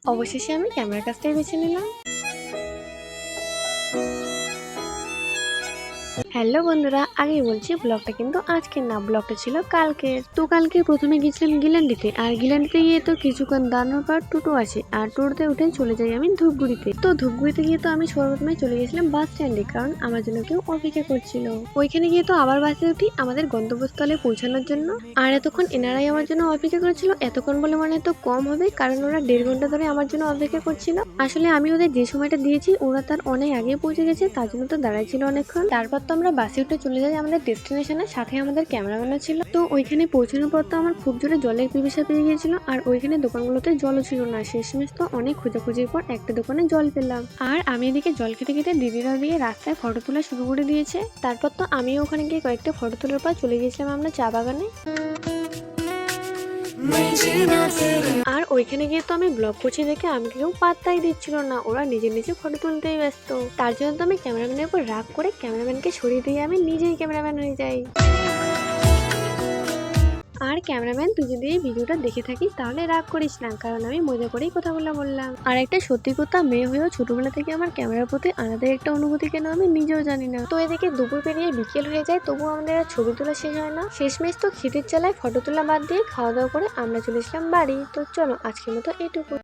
অবশেষে আমি ক্যামেরার কাজটাই বেছে নিলাম। হ্যালো বন্ধুরা, আগেই বলছি ব্লগটা কিন্তু আজকের না, ব্লগটা ছিল কালকের। তো কালকে প্রথমে গেছিলাম গিলান্ডিতে, আর গিলান্ডিতে গিয়ে তো কিছুক্ষণ দাঁড়ানোর পর টোটো আসে, আর টোটোতে উঠে চলে যাই আমি ধূপগুড়িতে। তো ধূপগুড়িতে গিয়ে তো আমি সর্বপ্রথমে চলে গেছিলাম বাস স্ট্যান্ডে, কারণ আমার জন্য কেউ অপেক্ষা করছিল। ওইখানে গিয়ে তো আবার বাসে উঠি আমাদের গন্তব্যস্থলে পৌঁছানোর জন্য। আর এতক্ষণ এনারাই আমার জন্য অপেক্ষা করেছিল। এতক্ষণ বলে মানে তো কম হবে, কারণ ওরা 1.5 ঘন্টা ধরে আমার জন্য অপেক্ষা করছিল। আসলে আমি ওদের যে সময়টা দিয়েছি ওরা তার অনেক আগে পৌঁছে গেছে, তার জন্য তো দাঁড়াই ছিল অনেকক্ষণ। তারপর তো আমরা বাসে উঠে চলে যাই আমাদের ডেস্টিনেশনে, সাথে আমাদের ক্যামেরাম্যানও ছিল। তো ওইখানে পৌঁছানোর পর তো আমার খুব জোরে জলের পিপাসা পেয়ে গিয়েছিল, আর ওইখানে দোকানগুলোতে জলও ছিল না। শেষমেশ তো অনেক খোঁজাখুঁজির পর একটা দোকানে জল পেলাম। আর আমি এদিকে জল খেতে খেতে দিদিরা দিয়ে রাস্তায় ফটো তোলা শুরু করে দিয়েছে। তারপর তো আমিও ওখানে গিয়ে কয়েকটা ফটো তোলার পর চলে গিয়েছিলাম আমরা চা বাগানে। আর ওইখানে গিয়ে তো আমি ব্লগ করছি দেখে আমি কেউ পাত্তাই দিচ্ছিল না, ওরা নিজে নিজে ফটো তুলতেই ব্যস্ত। তার জন্য তো আমি ক্যামেরাম্যানের উপর রাগ করে ক্যামেরাম্যানকে সরিয়ে দিয়ে আমি নিজেই ক্যামেরাম্যান হয়ে যাই। আর ক্যামেরাম্যান, তুই যদি এই ভিডিওটা দেখে থাকিস তাহলে রাগ করিস না, কারণ আমি মজা করেই কথাগুলো বললাম। আর একটা সত্যি কথা, মেয়ে হয়েও ছোটবেলা থেকে আমার ক্যামেরার প্রতি আলাদা একটা অনুভূতি কেন আমি নিজেও জানি না। তো এদিকে দুপুর পেরিয়ে বিকেল হয়ে যায়, তবুও আমাদের আর ছবি তোলা শেষ হয় না। শেষমেশ তো খিদের চালায় ফটো তোলা বাদ দিয়ে খাওয়া দাওয়া করে আমরা চলে এসলাম বাড়ি। তো চলো আজকের মতো এইটুকু।